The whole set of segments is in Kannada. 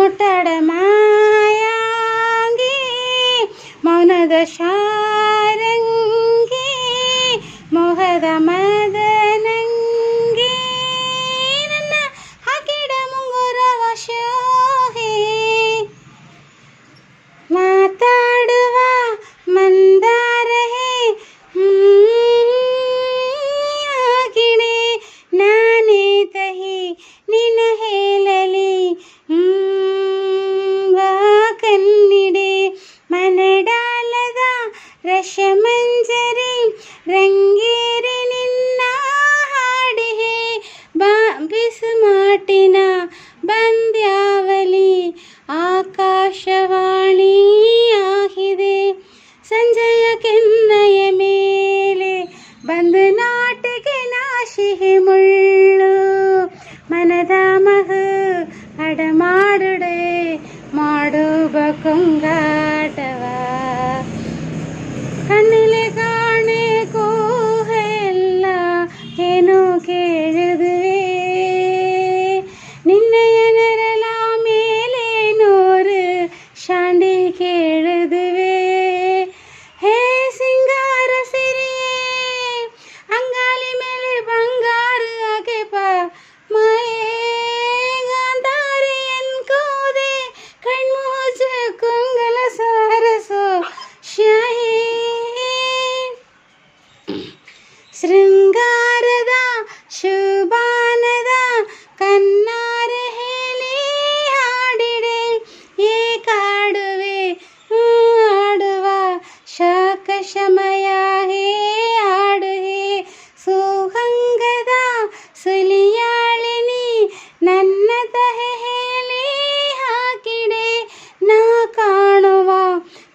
ಮುಟ್ಟಡ ಮಾಯಾಂಗಿ ಮೌನದ ಶಾರಂಗಿ ಮೋಹದ ಮದನಂಗಿ ನನ್ನ ಹಾಕಿಡ ಮುಂಗುರವ ಶೋಹಿ ಮಾತಾಡುವ ಮಂದಾರ ಹೇ ಆಗಿಣೆ ನಾನೇ ತಹಿ ನಿನ ಹೇಳಲಿ ಕನ್ನಿಡೆ ಮನಡಾಲದ ರಸಮಂಜರಿ ರಂಗೇರಿ ನಿನ್ನ ಹಾಡಿಹೆ ಬಿಸುಮಾಟಿನ ಬಂದ್ಯಾವಲಿ ಆಕಾಶವಾಣಿ ಆಗಿದೆ ಸಂಜೆಯ ಕೆನ್ನೆಯ ಮೇಲೆ ಬಂದು ನಾಟಿಗೆ ನಾಶಿಹೆ ಮುಳ್ಳು ಮನದ ಮಹ ಅಡಮಾಡುಡೆ ಮಾಡುವ ಕೊಂಗಾಟವ ಕಣ್ಣಿಲೆ ಕಾಣೆ ಕೂಹೆಲ್ಲ ಏನೋ ಕೇಳಿದುವೆ ನಿನ್ನೆಯ ನೆರಳ ಮೇಲೆ ನೂರು ಶಾಂಡಿ ಕೇಳಿದುವೆ ಹೇ ಸಿಂಗಾರ ಸಿರಿಯೇ ಅಂಗಾಲಿ ಮೇಲೆ ಬಂಗಾರ ಆಗೆಪ ಮಾಯೇ ಗಾಂಧಾರಿ ಎನ್ಕೋದೆ ಕಣ್ಮೂಜ ಕೊಂಗಲ ಸಾರಸೋ ಶಾಹಿ ಶೃಂಗಾರದ ಶುಭಾನದ ಕನ್ನಾರ ಹೇಳಿ ಹಾಡಿಡೆ ಏಕಾಡುವೆ ಆಡುವ ಶಾಕ ಶಮಯ ಹೇ ಆಡು ಹೇ ಸುಹಂಗದ ಸುಲಿಯಾಳಿನಿ ನನ್ನ ತಹೆ ಹೇಳಿ ಹಾಕಿಡೆ ನಾ ಕಾಣುವ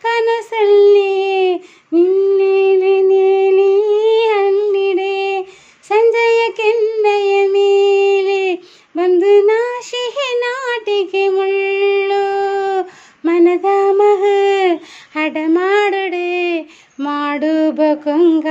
ಕನಸಲ್ಲಿಯೇ ನಿನ್ನೆ ನೀಲಿ ಹಣ್ಣಿಡೆ ಸಂಜೆಯ ಕೆನ್ನೆಯ ಮೇಲೆ ಬಂದು ನಾಶಿಹೆ ನಾಟಿಗೆ ಮುಳ್ಳು ಮನದ ಮಹ ಹಡ ಮಾಡುಡೆ ಮಾಡುವ ಕೊಂಗ